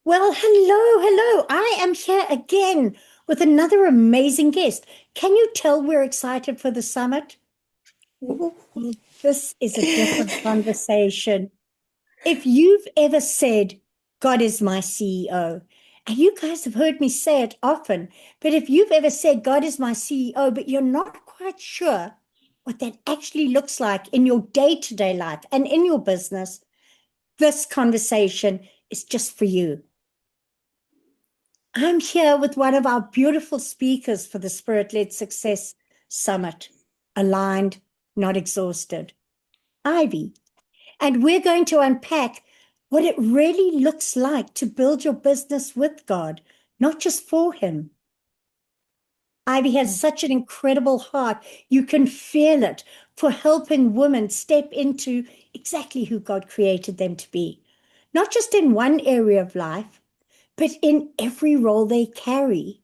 Well, hello. I am here again with another amazing guest. Can you tell we're excited for the summit? This is a different conversation. If you've ever said, God is my CEO, and you guys have heard me say it often, but if you've ever said, God is my CEO, but you're not quite sure what that actually looks like in your day-to-day life and in your business, this conversation is just for you. I'm here with one of our beautiful speakers for the Spirit Led Success Summit, aligned, not exhausted, Ivy. And we're going to unpack what it really looks like to build your business with God, not just for Him. Ivy has such an incredible heart. You can feel it for helping women step into exactly who God created them to be, not just in one area of life, but in every role they carry.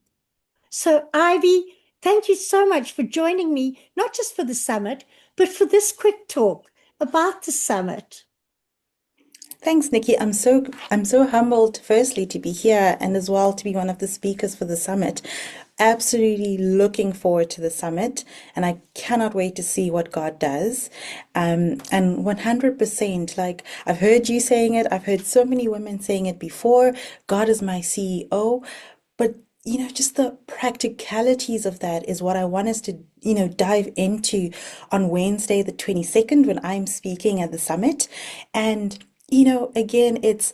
So, Ivy, thank you so much for joining me, not just for the summit, but for this quick talk about the summit. Thanks, Nikki. I'm so humbled, firstly, to be here and as well to be one of the speakers for the summit. Absolutely looking forward to the summit, and I cannot wait to see what God does. And 100%, like I've heard you saying it, I've heard so many women saying it before. God is my CEO, but just the practicalities of that is what I want us to, dive into on Wednesday, the 22nd, when I'm speaking at the summit. And again, it's,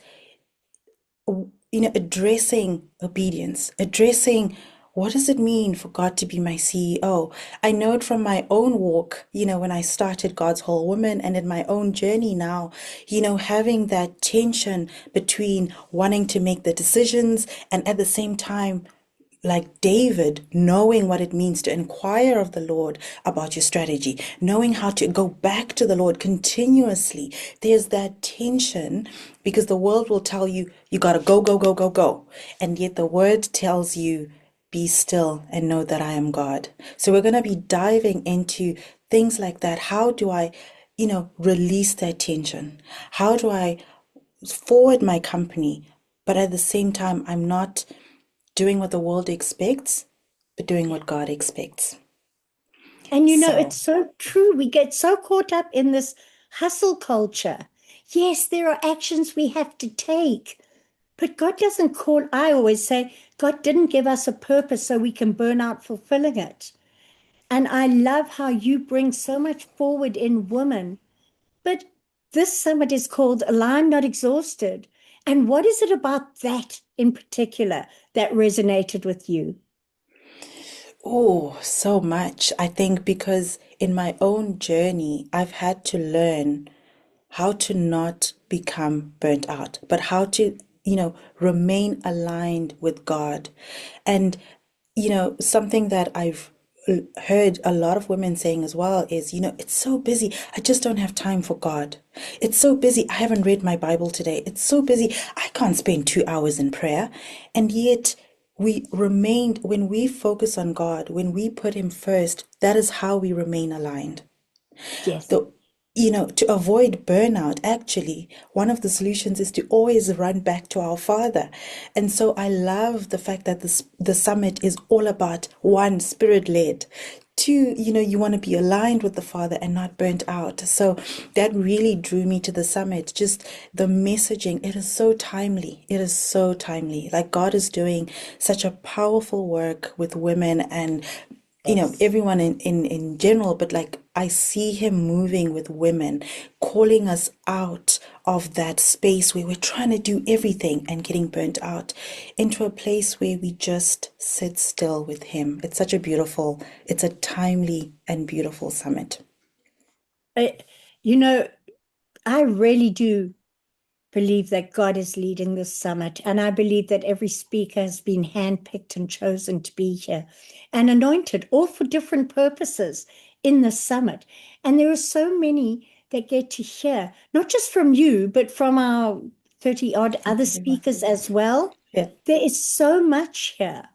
addressing obedience, addressing what does it mean for God to be my CEO? I know it from my own walk, when I started God's Whole Woman and in my own journey now, having that tension between wanting to make the decisions and at the same time like David, knowing what it means to inquire of the Lord about your strategy, knowing how to go back to the Lord continuously. There's that tension because the world will tell you, you got to go, go, go, go, go. And yet the word tells you, be still and know that I am God. So we're going to be diving into things like that. How do I, release that tension? How do I forward my company, but at the same time, I'm not doing what the world expects, but doing what God expects. And it's So, so true. We get so caught up in this hustle culture. Yes, there are actions we have to take, but God doesn't call, I always say, God didn't give us a purpose so we can burn out fulfilling it. And I love how you bring so much forward in women. But this summit is called Align Not Exhausted. And what is it about that in particular that resonated with you? oh, so much. I think because in my own journey, I've had to learn how to not become burnt out, but how to, remain aligned with God. And, something that I've heard a lot of women saying as well is, it's so busy. I just don't have time for God. It's so busy. I haven't read my Bible today. It's so busy. I can't spend 2 hours in prayer. And yet, when we focus on God, when we put Him first, that is how we remain aligned. Yes. The, to avoid burnout, actually, one of the solutions is to always run back to our Father. And so I love the fact that the summit is all about one, spirit led. Two, you want to be aligned with the Father and not burnt out. So that really drew me to the summit. Just the messaging, it is so timely. It is so timely. Like God is doing such a powerful work with women and Yes. everyone in general, but like I see Him moving with women, calling us out of that space where we're trying to do everything and getting burnt out into a place where we just sit still with Him. It's a timely and beautiful summit. Uh, you know, I really do believe that God is leading this summit. And I believe that every speaker has been handpicked and chosen to be here and anointed, all for different purposes in the summit. And there are so many that get to hear, not just from you, but from our 30 odd other Everyone. speakers as well. Yeah. There is so much here.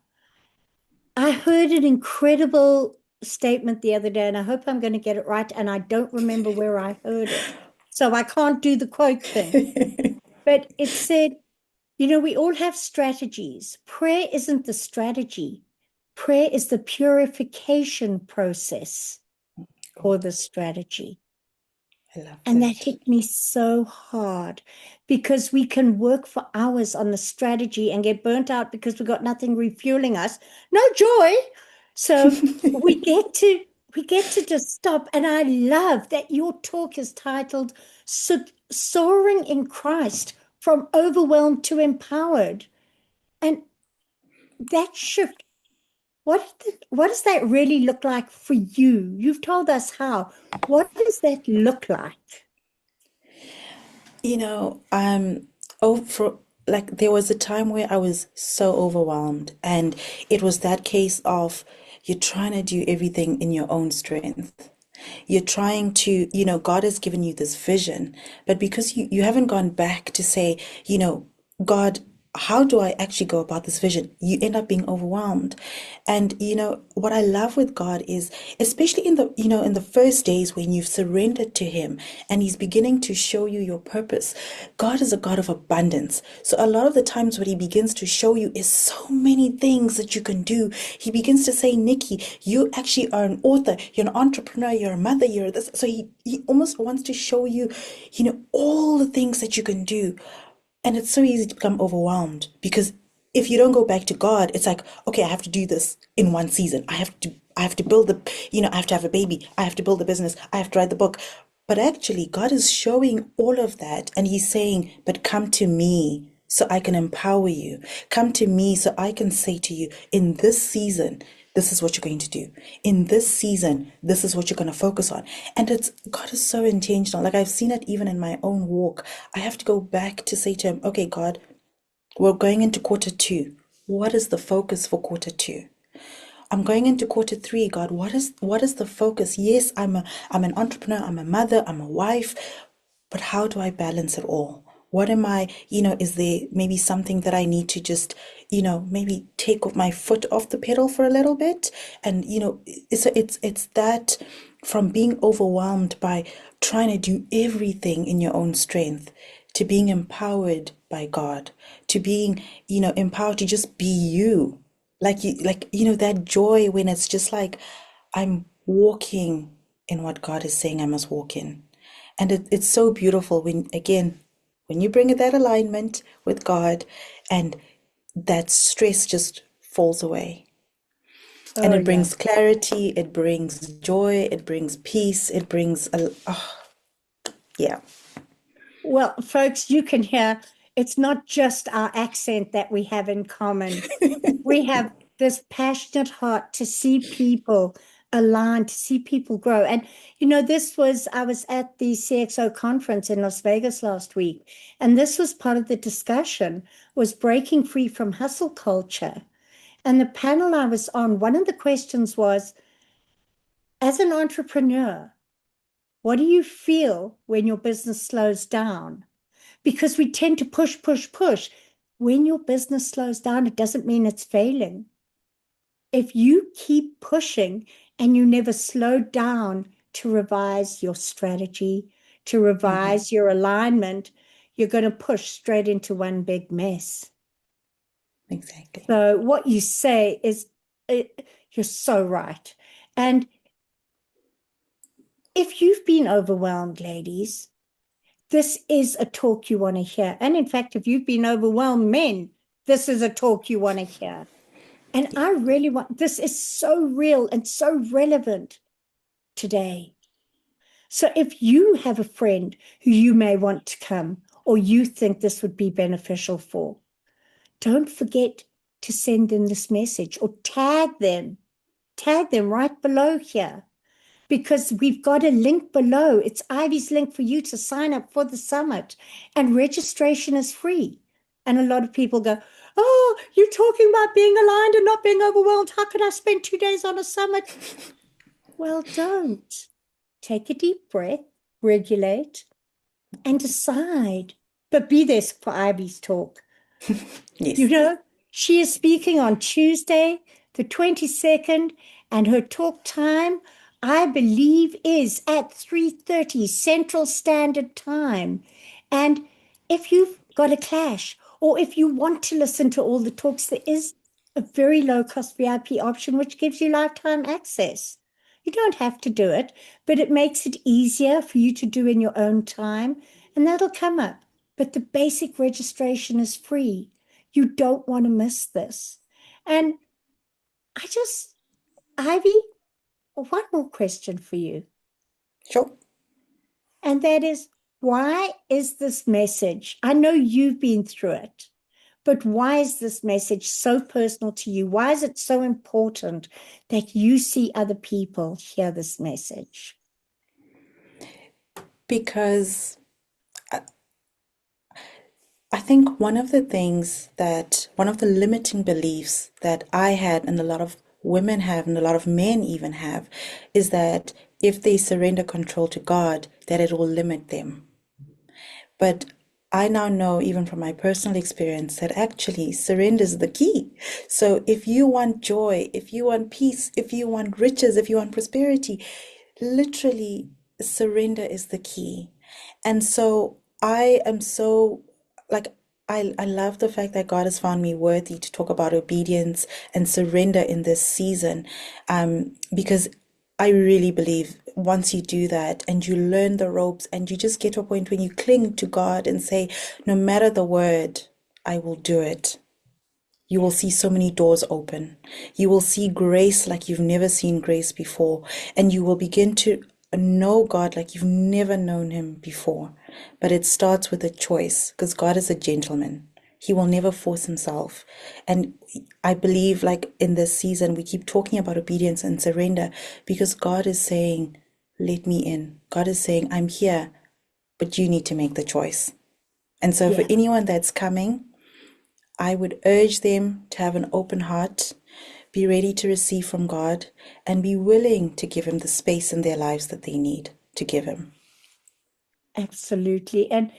I heard an incredible statement the other day, and I hope I'm going to get it right. And I don't remember where I heard it. So I can't do the quote thing. But it said, You know, we all have strategies. Prayer isn't the strategy. Prayer is the purification process Oh, for the strategy. I love And that that. hit me so hard because we can work for hours on the strategy and get burnt out because we've got nothing refueling us. No joy. So we get to just stop. And I love that your talk is titled Soaring in Christ from Overwhelmed to Empowered. And that shift, what does that really look like for you? You've told us how. What does that look like? You know, oh, for like there was a time where I was so overwhelmed, and it was that case of you're trying to do everything in your own strength. You're trying to, God has given you this vision, but because you haven't gone back to say, God, how do I actually go about this vision? You end up being overwhelmed. And what I love with God is, especially in the first days when you've surrendered to Him and He's beginning to show you your purpose. God is a God of abundance. So a lot of the times what He begins to show you is so many things that you can do. He begins to say, Nikki, you actually are an author, you're an entrepreneur, you're a mother, you're this. So he almost wants to show you, all the things that you can do. And it's so easy to become overwhelmed because if you don't go back to God, it's like, okay, I have to do this in one season. I have to build I have to have a baby. I have to build a business. I have to write the book. But actually, God is showing all of that. And He's saying, but come to me so I can empower you. Come to me so I can say to you, in this season, this is what you're going to do. In this season, this is what you're going to focus on. And God is so intentional. Like I've seen it even in my own walk. I have to go back to say to Him, okay, God, we're going into quarter two. What is the focus for quarter two? I'm going into quarter three, God. What is the focus? Yes, I'm an entrepreneur, I'm a mother, I'm a wife, but how do I balance it all? What am I, is there maybe something that I need to just, maybe take off my foot off the pedal for a little bit? And, it's that from being overwhelmed by trying to do everything in your own strength to being empowered by God, to being, empowered to just be you. That joy when it's just like I'm walking in what God is saying I must walk in. And it's so beautiful when, again, when you bring that alignment with God and that stress just falls away. And Oh, it yeah. brings clarity, it brings joy, it brings peace, it brings, yeah. Well, folks, you can hear it's not just our accent that we have in common. We have this passionate heart to see people align, to see people grow. And, I was at the CXO conference in Las Vegas last week, and this was part of the discussion, was breaking free from hustle culture. And the panel I was on, one of the questions was, as an entrepreneur, what do you feel when your business slows down? Because we tend to push, push, push. When your business slows down, it doesn't mean it's failing. If you keep pushing and you never slow down to revise your strategy, to Hmm. revise your alignment, you're going to push straight into one big mess. Exactly. So what you say is, you're so right. And if you've been overwhelmed, ladies, this is a talk you want to hear. And in fact, if you've been overwhelmed, men, this is a talk you want to hear. And Yeah. I really want, this is so real and so relevant today. So if you have a friend who you may want to come or you think this would be beneficial for, don't forget to send them this message or tag them right below here, because we've got a link below. It's Ivy's link for you to sign up for the summit, and registration is free. And a lot of people go, oh, you're talking about being aligned and not being overwhelmed. How can I spend 2 days on a summit? Well, don't. Take a deep breath, regulate, and decide. But be there for Ivy's talk. You Yes. know, she is speaking on Tuesday, the 22nd, and her talk time, I believe, is at 3:30 Central Standard Time. And if you've got a clash Or if you want to listen to all the talks, there is a very low cost VIP option, which gives you lifetime access. You don't have to do it, but it makes it easier for you to do in your own time, and that'll come up. But the basic registration is free. You don't want to miss this. And I just, Ivy, one more question for you. Sure. And that is, why is this message? I know you've been through it, but why is this message so personal to you? Why is it so important that you see other people hear this message? Because I think one of the limiting beliefs that I had, and a lot of women have, and a lot of men even have, is that if they surrender control to God, that it will limit them. But I now know, even from my personal experience, that actually surrender is the key. So if you want joy, if you want peace, if you want riches, if you want prosperity, literally surrender is the key. And so I am so like I love the fact that God has found me worthy to talk about obedience and surrender in this season. Because I really believe once you do that and you learn the ropes and you just get to a point when you cling to God and say, no matter the word, I will do it. You will see so many doors open. You will see grace like you've never seen grace before. And you will begin to know God like you've never known him before. But it starts with a choice because God is a gentleman. He will never force himself. And I believe, like in this season, we keep talking about obedience and surrender because God is saying, let me in. God is saying, I'm here, but you need to make the choice. And so, for Yeah, anyone that's coming, I would urge them to have an open heart, be ready to receive from God, and be willing to give him the space in their lives that they need to give him. absolutely. And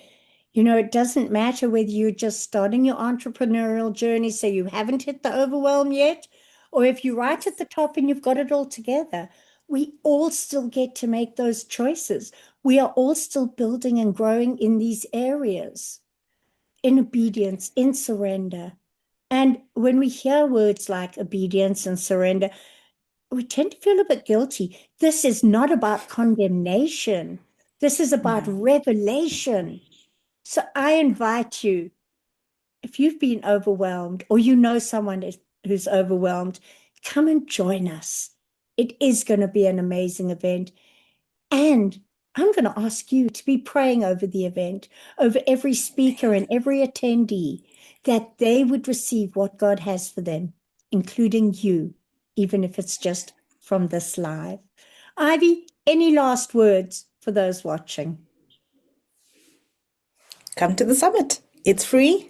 it doesn't matter whether you're just starting your entrepreneurial journey, so you haven't hit the overwhelm yet, or if you're right at the top and you've got it all together. We all still get to make those choices. We are all still building and growing in these areas, in obedience, in surrender. And when we hear words like obedience and surrender, we tend to feel a bit guilty. This is not about condemnation. This is about No. revelation. So I invite you, if you've been overwhelmed or you know someone who's overwhelmed, come and join us. It is going to be an amazing event. And I'm going to ask you to be praying over the event, over every speaker and every attendee, that they would receive what God has for them, including you, even if it's just from this live. Ivy, any last words for those watching? Come to the summit. It's free.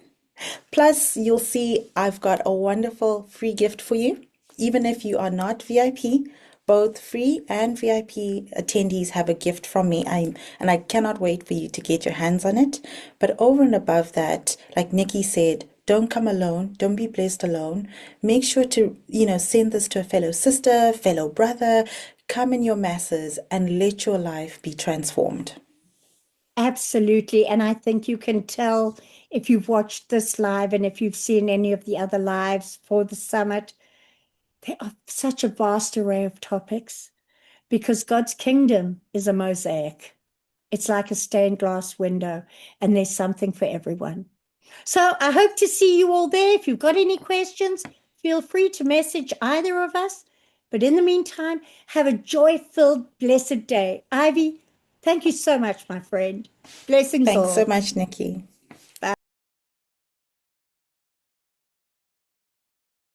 Plus, you'll see I've got a wonderful free gift for you. Even if you are not VIP, both free and VIP attendees have a gift from me. And I cannot wait for you to get your hands on it. But over and above that, like Nikki said, don't come alone. Don't be blessed alone. Make sure to, send this to a fellow sister, fellow brother. Come in your masses and let your life be transformed. Absolutely. And I think you can tell if you've watched this live and if you've seen any of the other lives for the summit, there are such a vast array of topics because God's kingdom is a mosaic. It's like a stained glass window, and there's something for everyone. So I hope to see you all there. If you've got any questions, feel free to message either of us. But in the meantime, have a joy-filled, blessed day. Ivy, thank you so much, my friend. Blessings Thanks so all. much, Nikki.